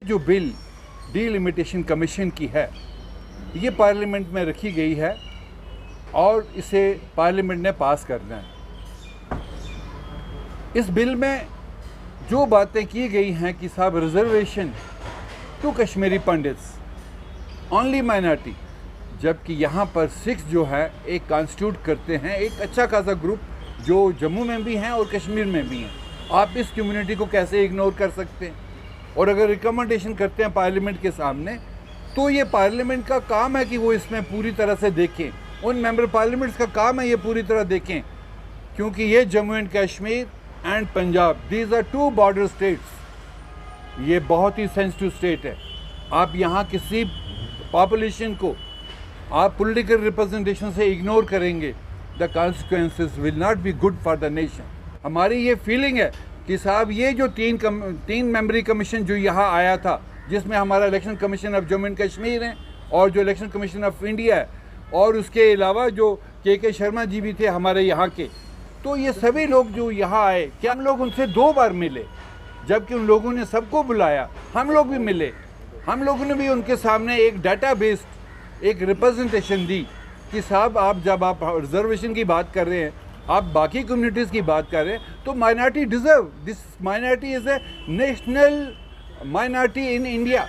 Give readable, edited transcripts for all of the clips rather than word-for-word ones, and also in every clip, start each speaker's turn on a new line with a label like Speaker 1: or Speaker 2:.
Speaker 1: जो bill delimitation commission की है, ये पार्लियामेंट में रखी गई है और इसे पार्लियामेंट ने पास करना है। इस बिल में जो बातें की गई हैं कि साहब reservation to Kashmiri Pandits only minority, जबकि यहाँ पर सिख्स जो है एक कॉन्स्टिट्यूट करते हैं एक अच्छा खासा ग्रुप जो जम्मू में भी हैं और कश्मीर में भी हैं। आप इस कम्युनिटी को कैसे इग्नोर कर सकते हैं? और अगर रिकमेंडेशन करते हैं पार्लियामेंट के सामने, तो ये पार्लियामेंट का काम है कि वो इसमें पूरी तरह से देखें, उन मेंबर पार्लियामेंट्स का काम है ये पूरी तरह देखें, क्योंकि ये Jammu and Kashmir and Punjab, these are two border states, ये बहुत ही सेंसिटिव स्टेट है। आप यहाँ किसी पॉपुलेशन को आप पॉलिटिकल रिप्रेजेंटेशन से इग्नोर करेंगे, the consequences will not be good for the nation. हमारी ये फीलिंग है कि साहब ये जो तीन मेंबरी कमीशन जो यहाँ आया था, जिसमें हमारा election commission of Jammu and Kashmir है और जो इलेक्शन कमीशन ऑफ इंडिया है, और उसके अलावा जो के शर्मा जी भी थे हमारे यहाँ के, तो ये सभी लोग जो यहाँ आए, क्या हम लोग उनसे 2 बार मिले? जबकि उन लोगों ने सबको बुलाया, हम लोग भी मिले, हम लोगों ने भी उनके सामने एक डाटा बेस्ड एक रिप्रेजेंटेशन दी कि साहब आप जब आप रिजर्वेशन की बात कर रहे हैं, आप बाकी कम्युनिटीज़ की बात कर रहे हैं, तो minority deserve, this minority is a national minority in India.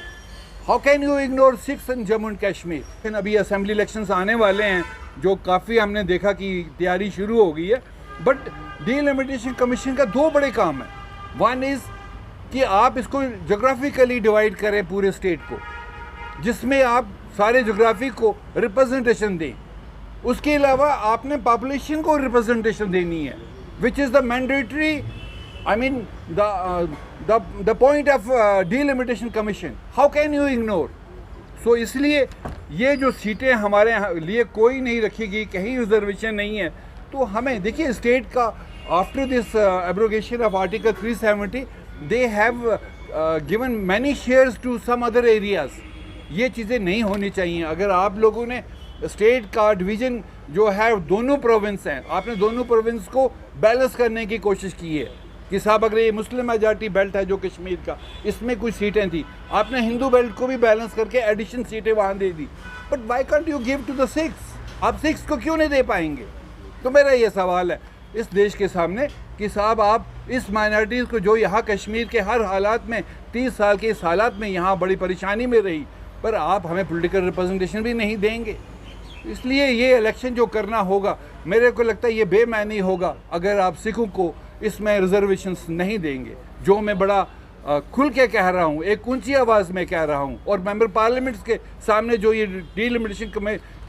Speaker 1: How can you ignore Sikhs in Jammu and Kashmir? लेकिन अभी असेंबली इलेक्शंस आने वाले हैं, जो काफ़ी हमने देखा कि तैयारी शुरू हो गई है, बट डीलिमिटेशन कमीशन का 2 बड़े काम है। वन इज़ कि आप इसको जोग्राफिकली डिवाइड करें पूरे स्टेट को, जिसमें आप सारे जोग्राफी को रिप्रेजेंटेशन दें। उसके अलावा आपने पॉपुलेशन को रिप्रेजेंटेशन देनी है, which is the mandatory, I mean the point of delimitation commission. How can you ignore? So इसलिए ये जो सीटें हमारे लिए कोई नहीं रखी गई, कहीं रिजर्वेशन नहीं है, तो हमें देखिए स्टेट का after this abrogation of article 370 they have given many shares to some other areas. ये चीज़ें नहीं होनी चाहिए। अगर आप लोगों ने स्टेट का डिवीज़न जो है दोनों प्रोविंस हैं, आपने दोनों प्रोविंस को बैलेंस करने की कोशिश की है कि साहब अगर ये मुस्लिम मेजॉरिटी बेल्ट है जो कश्मीर का, इसमें कुछ सीटें थी, आपने हिंदू बेल्ट को भी बैलेंस करके एडिशन सीटें वहाँ दे दी। But why can't you give to the Sikhs? आप सिख्स को क्यों नहीं दे पाएंगे? तो मेरा ये सवाल है इस देश के सामने कि साहब आप इस माइनॉरिटीज़ को जो यहाँ कश्मीर के हर हालात में 30 साल के इस हालात में यहाँ बड़ी परेशानी में रही, पर आप हमें पॉलिटिकल रिप्रेजेंटेशन भी नहीं देंगे। इसलिए ये इलेक्शन जो करना होगा, मेरे को लगता है ये बेमानी होगा अगर आप सिखों को इसमें रिजर्वेशंस नहीं देंगे, जो मैं बड़ा खुल के कह रहा हूँ, एक ऊंची आवाज़ में कह रहा हूँ। और मेंबर पार्लियामेंट्स के सामने जो ये डीलिमिटेशन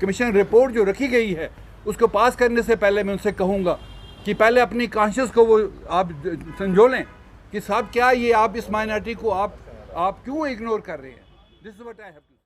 Speaker 1: कमीशन रिपोर्ट जो रखी गई है, उसको पास करने से पहले मैं उनसे कहूँगा कि पहले अपनी कॉन्शियस को वो आप संजोलें कि साहब क्या ये आप इस माइनॉरिटी को आप क्यों इग्नोर कर रहे हैं? This is what I have to